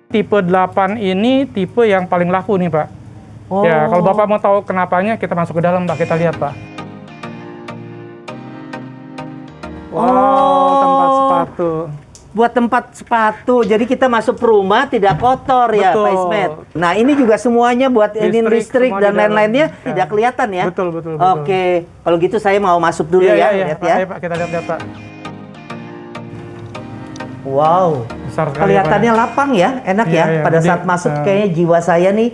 Tipe 8 ini tipe yang paling laku nih, Pak. Oh. Ya, kalau Bapak mau tahu kenapanya, kita masuk ke dalam, Pak. Kita lihat, Pak. Wow, tempat sepatu. Buat tempat sepatu. Jadi kita masuk rumah tidak kotor ya, Betul. Pak Ismet. Nah, ini juga semuanya buat ini listrik semua dan di dalam. lain-lainnya Ya. tidak kelihatan ya? Betul. Oke. Kalau gitu saya mau masuk dulu Iya, lihat Pak. ya. Ayo, Pak, kita lihat, Pak. Wow. Besar sekali, Kelihatannya Pak. lapang ya, enak Iya, ya. iya. Pada Jadi, saat masuk kayaknya jiwa saya nih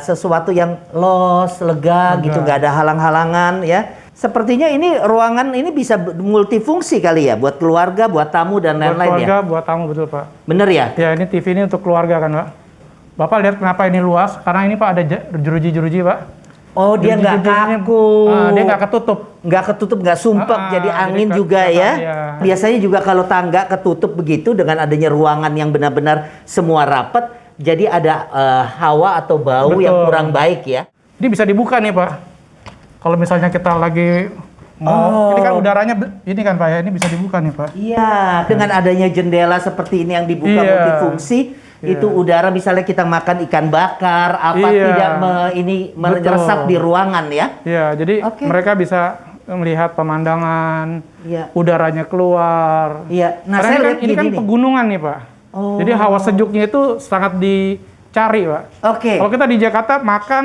sesuatu yang lega gitu, nggak ada halang-halangan ya. Sepertinya ini ruangan ini bisa multifungsi kali ya, buat keluarga, buat tamu dan Buat lain-lain keluarga, ya. buat tamu, betul, Pak. Bener ya? Ya, ini TV ini untuk keluarga kan, Pak. Bapak lihat kenapa ini luas? Karena ini, Pak, ada jeruji-jeruji, Pak. Oh, dia nggak Jeruji-jerujinya, kaku. dia nggak ketutup. Nggak ketutup, nggak sumpek, jadi angin jadi juga ya. iya. Biasanya juga kalau tangga ketutup begitu dengan adanya ruangan yang benar-benar semua rapat, jadi ada hawa atau bau yang Betul. kurang baik ya. Ini bisa dibuka nih, Pak. Kalau misalnya kita lagi mau, ini kan udaranya, ini kan, Pak, ya, ini bisa dibuka nih, Pak. Iya, dengan adanya jendela seperti ini yang dibuka Iya. multifungsi, itu udara misalnya kita makan ikan bakar, apa Iya. tidak meresap di ruangan ya. Ya, jadi Oke. mereka bisa melihat pemandangan, Iya. udaranya keluar. Iya. Nah, Karena saya ini kan, lihat ini kan gini. pegunungan nih, Pak. Oh. Jadi hawa sejuknya itu sangat dicari, Pak. Oke. Kalau kita di Jakarta makan,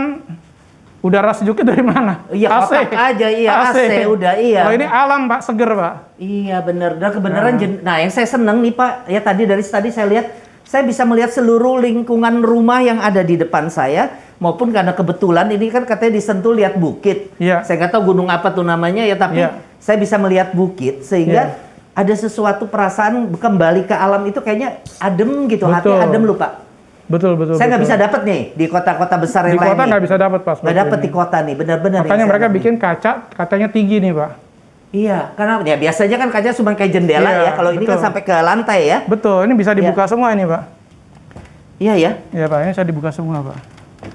udara sejuknya dari mana? Iya, kotak aja, iya, AC, udah, iya. Kalau ini alam, Pak, seger, Pak. Iya, bener. Dan kebenaran nah, yang saya seneng nih, Pak, ya tadi saya lihat, saya bisa melihat seluruh lingkungan rumah yang ada di depan saya, maupun karena kebetulan ini kan katanya di Sentul lihat bukit. Iya. Saya nggak tahu gunung apa tuh namanya ya, tapi Iya. saya bisa melihat bukit sehingga ada sesuatu perasaan kembali ke alam itu kayaknya adem gitu, hati Betul. adem loh, Pak. Betul. Saya nggak bisa dapat nih di kota-kota besar Di yang lain. kota nggak bisa dapat, Pak. Nggak dapat di kota nih, benar-benar. Makanya yang saya mereka alami. bikin kacanya tinggi nih, Pak. Iya, karena ya biasanya kan kaca cuma kayak jendela Iya, ya. Kalau ini kan betul. sampai ke lantai ya. Betul, ini bisa dibuka semua ini, Pak. Iya ya. Iya, Pak, ini bisa dibuka semua, Pak.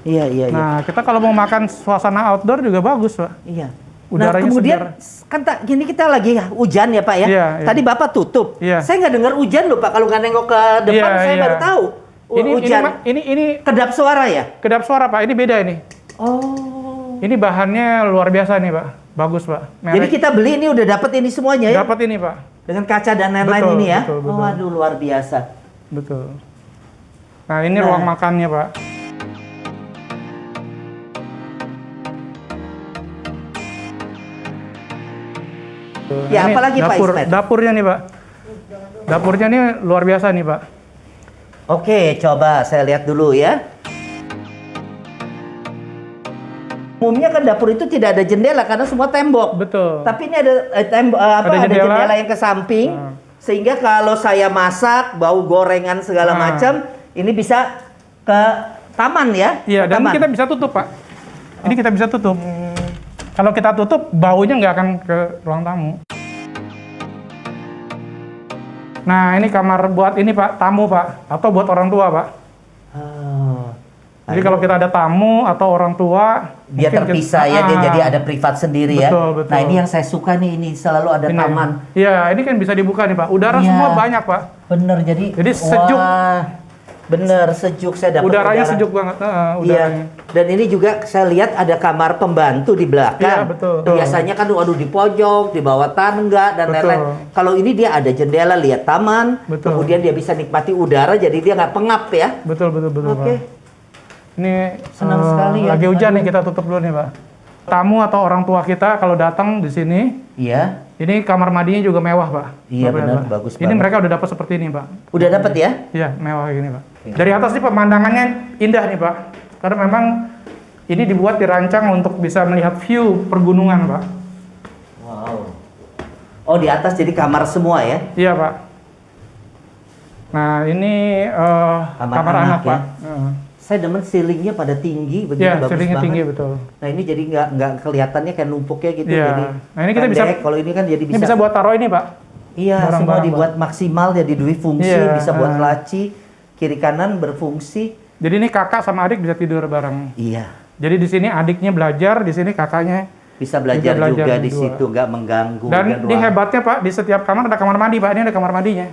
Iya. Nah, kita kalau mau makan suasana outdoor juga bagus, Pak. Iya. Udaranya Nah, kemudian segar. kan gini kita lagi hujan ya, Pak ya. Iya. Tadi Bapak tutup. Iya. Saya nggak dengar hujan loh, Pak. Kalau nggak nengok ke depan Iya, saya iya. baru tahu. Hujan. Ini Kedap suara ya? kedap suara, Pak. Ini beda ini. Oh. Ini bahannya luar biasa nih, Pak. Bagus, Pak. Jadi kita beli ini udah dapat ini semuanya ya? dapat ini, Pak. Dengan kaca dan lain-lain Betul, ini ya? betul. Oh, waduh, luar biasa. Betul. Nah, ini Nah. ruang makannya, Pak. Ya, Ini apalagi, Pak dapur, Ismet? dapurnya nih, Pak. Dapurnya ini luar biasa nih, Pak. Oke, coba saya lihat dulu ya. Umumnya kan dapur itu tidak ada jendela karena semua tembok. Betul. Tapi ini ada ada jendela yang ke samping, sehingga kalau saya masak, bau gorengan segala macam, ini bisa ke taman ya? Iya, Ke dan taman. kita bisa tutup, Pak. Ini kita bisa tutup. Kalau kita tutup, baunya nggak akan ke ruang tamu. Nah, ini kamar buat ini, Pak, tamu, Pak, atau buat orang tua, Pak. Oh. Jadi kalau kita ada tamu atau orang tua, Dia mungkin terpisah ya, dia jadi ada privat sendiri ya. Betul. Nah, ini yang saya suka nih, ini selalu ada ini. taman. Iya, ini kan bisa dibuka nih, Pak. Udara Iya. semua banyak, Pak. Bener, jadi sejuk. Wah, bener, sejuk. Saya dapat Udaranya udara. sejuk banget. Iya, Udaranya. dan ini juga saya lihat ada kamar pembantu di belakang. Iya, betul. Biasanya kan waduh di pojok, di bawah tangga dan Betul. lain-lain. Kalau ini dia ada jendela, lihat taman, Betul. kemudian dia bisa nikmati udara, jadi dia nggak pengap ya. Betul, Oke. Pak. Ini Senang sekali ya. lagi hujan Aduh. nih, kita tutup dulu nih, Pak. Tamu atau orang tua kita kalau datang di sini, Iya, ini kamar mandinya juga mewah, Pak. Iya, Bapak, benar, Pak. bagus Ini banget. mereka udah dapat seperti ini, Pak. udah dapat ya? Iya, mewah kayak gini, Pak. Dari atas nih pemandangannya indah nih, Pak. Karena memang ini dibuat dirancang untuk bisa melihat view pergunungan, Pak. Wow. Oh, di atas jadi kamar semua ya? Iya, Pak. Nah, ini kamar anak, ya? Pak. Saya demen ceilingnya pada tinggi, begini Iya, bagus ceilingnya banget. tinggi, betul. Nah, ini jadi nggak kelihatannya kayak numpuknya gitu. Iya. Jadi Nah, ini kita pendek. Kalau ini kan jadi Ini bisa buat taruh ini, Pak. Iya, semua barang-barang, dibuat maksimal jadi dua fungsi, Iya, bisa buat laci, kiri kanan berfungsi. Jadi ini kakak sama adik bisa tidur bareng. Iya, Jadi di sini adiknya belajar, di sini kakaknya. bisa belajar, belajar juga di berdua. situ, nggak mengganggu. Dan ini ruang. hebatnya, Pak, di setiap kamar ada kamar mandi, Pak. Ini ada kamar mandinya.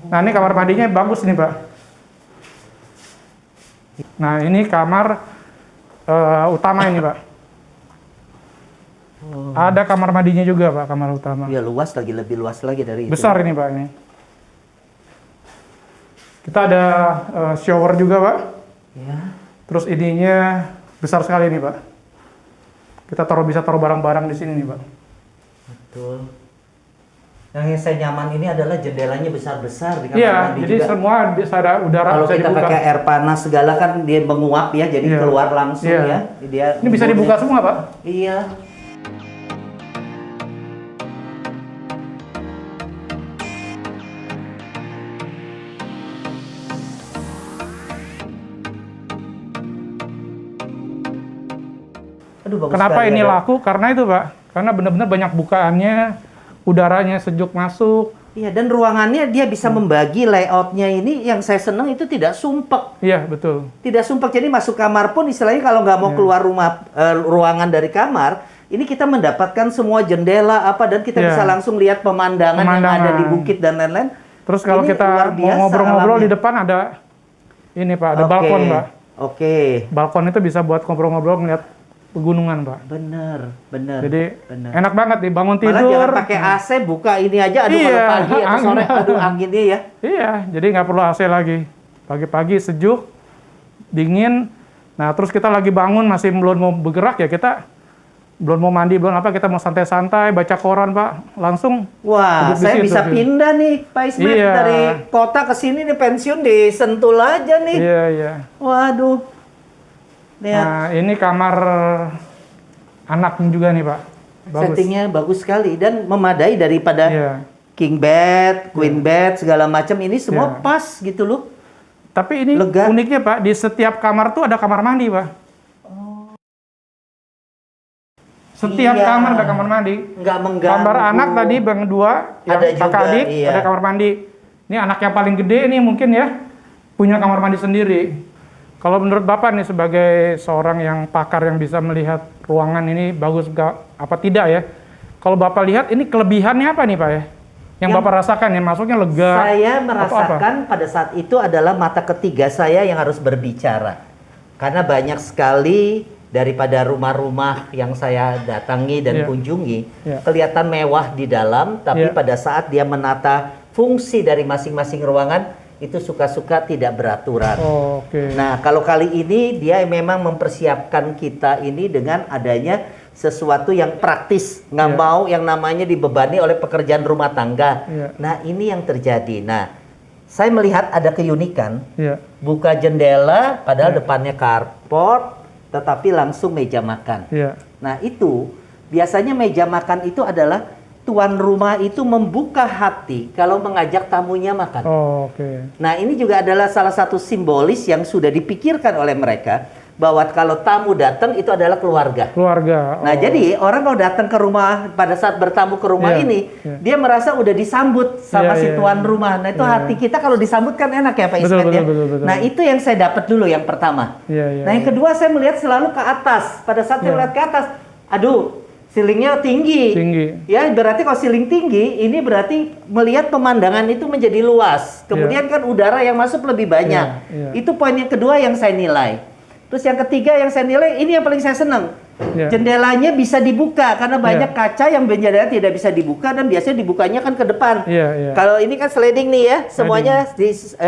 Nah, ini kamar mandinya bagus nih, Pak. Nah, ini kamar utama ini, Pak. Ada kamar mandinya juga, Pak, kamar utama. Ya luas lagi, lebih luas lagi dari itu. Besar ini, Pak, ini. Kita ada shower juga, Pak. Ya. Terus ininya besar sekali nih, Pak. Kita bisa taruh barang-barang di sini nih, Pak. Betul. Yang saya nyaman ini adalah jendelanya besar-besar di kamar Iya, mandi jadi juga. semua bisa ada udara Kalau bisa kita dibuka. pakai air panas segala kan dia menguap ya, jadi Iya. keluar langsung Iya. ya. Dia Ini bisa dibuka semua, Pak. Iya. Aduh, bagus Kenapa sekali ini ada. laku? Karena itu, Pak. Karena benar-benar banyak bukaannya, udaranya sejuk masuk. Iya, dan ruangannya dia bisa membagi layoutnya ini. Yang saya senang itu tidak sumpek. Iya, betul. Tidak sumpek, jadi masuk kamar pun istilahnya kalau nggak mau Iya. keluar ruangan dari kamar, ini kita mendapatkan semua jendela apa dan kita Iya. bisa langsung lihat pemandangan yang ada Pemandangan. di bukit dan lain-lain. Terus kalau Ini kita luar mau biasa ngobrol-ngobrol alamnya. di depan ada ini, Pak, ada Oke. balkon, Pak. Oke, Balkon itu bisa buat ngobrol-ngobrol ngeliat pegunungan, Pak. bener. Jadi bener. enak banget nih bangun Malah tidur. jangan pakai AC, buka ini aja. Aduh, Iya, kalau pagi atau sore, angin. aduh anginnya ya. Iya, jadi nggak perlu AC lagi. Pagi-pagi sejuk, dingin. Nah, terus kita lagi bangun masih belum mau bergerak ya, kita belum mau mandi, belum apa, kita mau santai-santai, baca koran, Pak. Langsung Wah, duduk di saya situ, bisa sih. pindah nih, Pak Ismet, Iya. dari kota ke sini nih, pensiun di Sentul aja nih. Iya, iya. Waduh. Lihat. Nah, ini kamar anaknya juga nih, Pak. Bagus. Settingnya bagus sekali dan memadai daripada Iya. king bed, queen bed, segala macam ini semua Iya. pas gitu loh. Tapi ini Lega. uniknya, Pak, di setiap kamar tuh ada kamar mandi, Pak. Setiap Iya. kamar ada kamar mandi. Nggak mengganggu. Kamar anak tadi bang dua, yang Ada kakak juga, adik, iya. ada kamar mandi. Ini anak yang paling gede nih mungkin ya, punya kamar mandi sendiri. Kalau menurut Bapak nih sebagai seorang yang pakar yang bisa melihat ruangan ini bagus apa tidak ya? Kalau Bapak lihat ini kelebihannya apa nih, Pak ya? Yang Bapak rasakan ya, masuknya lega. Saya atau apa? merasakan pada saat itu adalah mata ketiga saya yang harus berbicara. Karena banyak sekali daripada rumah-rumah yang saya datangi dan Iya. kunjungi, Iya. kelihatan mewah di dalam, tapi Iya. pada saat dia menata fungsi dari masing-masing ruangan, itu suka-suka tidak beraturan. Oh, oke. Nah, kalau kali ini dia memang mempersiapkan kita ini dengan adanya sesuatu yang praktis, nggak Iya. mau yang namanya dibebani oleh pekerjaan rumah tangga. Iya. Nah, ini yang terjadi. Nah, saya melihat ada keunikan, Iya. buka jendela, padahal depannya carport, tetapi langsung meja makan. Iya. Nah, itu biasanya meja makan itu adalah tuan rumah itu membuka hati kalau mengajak tamunya makan. Oh, oke. Nah, ini juga adalah salah satu simbolis yang sudah dipikirkan oleh mereka bahwa kalau tamu datang itu adalah keluarga. Keluarga. Nah, oh. jadi orang kalau datang ke rumah pada saat bertamu ke rumah Iya, ini, iya. dia merasa udah disambut sama Iya, si iya, tuan iya. rumah. Nah, itu Iya, hati kita kalau disambut kan enak ya, Pak Betul, Ismet ya. betul, betul. Nah, itu yang saya dapat dulu yang pertama. Iya, iya. Nah, yang kedua saya melihat selalu ke atas. Pada saat saya Iya. melihat ke atas, aduh, ceilingnya tinggi. Tinggi. Ya, berarti kalau ceiling tinggi, ini berarti melihat pemandangan itu menjadi luas. Kemudian kan udara yang masuk lebih banyak. Iya, iya. Itu poin yang kedua yang saya nilai. Terus yang ketiga yang saya nilai, ini yang paling saya senang. Iya. Jendelanya bisa dibuka karena banyak kaca yang jendela tidak bisa dibuka dan biasanya dibukanya kan ke depan. Iya, iya. Kalau ini kan sliding nih ya, semuanya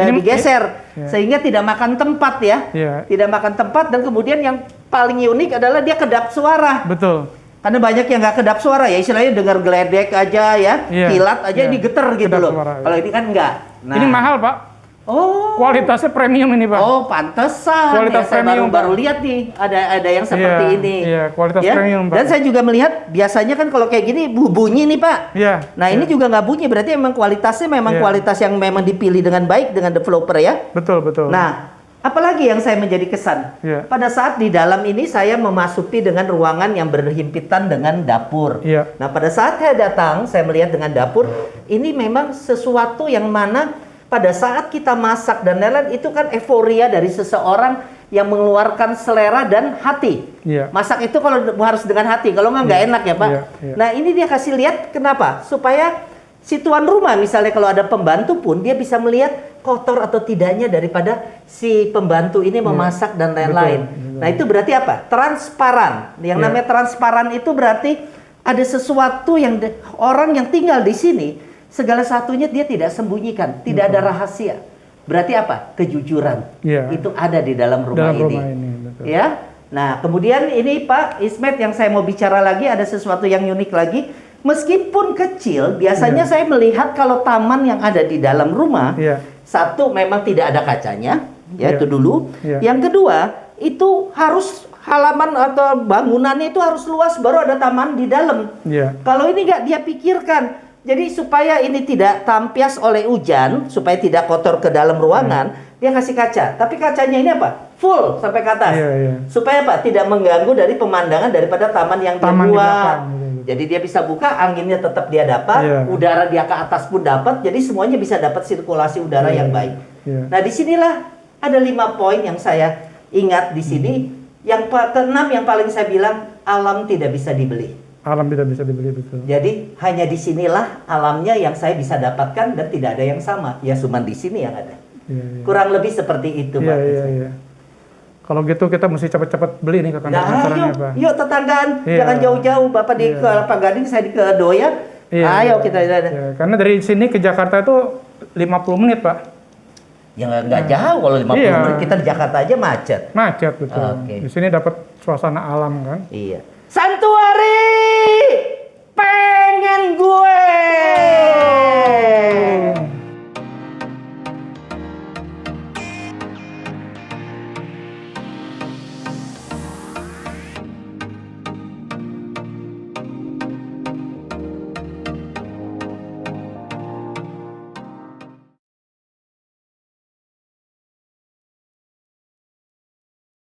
digeser iya. sehingga tidak makan tempat ya. Iya. Tidak makan tempat dan kemudian yang paling unik adalah dia kedap suara. Betul. Karena banyak yang nggak kedap suara ya, istilahnya dengar geledek aja ya, Iya, kilat aja iya. ini geter gitu Kedap loh. suara, iya. Kalau ini kan enggak. Nah. Ini mahal, Pak. Oh. Kualitasnya premium ini, Pak. Oh, pantesan. Kualitas ya, saya premium, baru Pak. lihat nih ada yang seperti Iya, ini. iya, kualitas Ya, premium, Pak. Dan saya juga melihat biasanya kan kalau kayak gini bunyi nih, Pak. Iya. Nah, ini juga nggak bunyi, berarti memang kualitasnya memang Iya. kualitas yang memang dipilih dengan baik dengan developer ya. Betul, betul. Nah, apalagi yang saya menjadi kesan? Iya. Pada saat di dalam ini saya memasuki dengan ruangan yang berhimpitan dengan dapur. Iya. Nah, pada saat saya datang, saya melihat dengan dapur, ini memang sesuatu yang mana pada saat kita masak dan lain-lain itu kan euforia dari seseorang yang mengeluarkan selera dan hati. Iya. Masak itu kalau harus dengan hati, kalau nggak enak ya Pak. Iya, iya. Nah, ini dia kasih lihat kenapa? Supaya Si tuan rumah misalnya kalau ada pembantu pun dia bisa melihat kotor atau tidaknya daripada si pembantu ini memasak dan lain-lain. Betul. Nah itu berarti apa? Transparan. Yang namanya transparan itu berarti ada sesuatu yang orang yang tinggal di sini segala satunya dia tidak sembunyikan, tidak ada rahasia. Berarti apa? Kejujuran. Itu ada di dalam rumah ini. Betul. Ya. Nah, kemudian ini Pak Ismet yang saya mau bicara lagi ada sesuatu yang unik lagi. Meskipun kecil, biasanya saya melihat kalau taman yang ada di dalam rumah, satu memang tidak ada kacanya, ya itu dulu. Yang kedua, itu harus halaman atau bangunannya itu harus luas baru ada taman di dalam. Kalau ini nggak dia pikirkan, jadi supaya ini tidak tampias oleh hujan, supaya tidak kotor ke dalam ruangan, dia kasih kaca. Tapi kacanya ini apa? Full sampai ke atas. Supaya apa? Tidak mengganggu dari pemandangan daripada taman yang dia buat. Jadi dia bisa buka, anginnya tetap dia dapat, udara dia ke atas pun dapat, jadi semuanya bisa dapat sirkulasi udara yang baik. Nah disinilah ada 5 poin yang saya ingat di sini. Yang keenam yang paling saya bilang, alam tidak bisa dibeli. Alam tidak bisa dibeli, betul. Jadi hanya disinilah alamnya yang saya bisa dapatkan dan tidak ada yang sama. Ya cuma di sini yang ada. Kurang lebih seperti itu, Pak. Kalau gitu kita mesti cepat-cepat beli nih ke kantor sasarannya, Pak. Yuk tetanggaan, jangan jauh-jauh. Bapak di Kelapa Gading, saya di Kedoya. Ayo kita. Karena dari sini ke Jakarta itu 50 menit, Pak. Ya nggak jauh kalau 50 menit. Kita di Jakarta aja macet. Macet, betul. Di sini dapat suasana alam kan. Iya. Santuari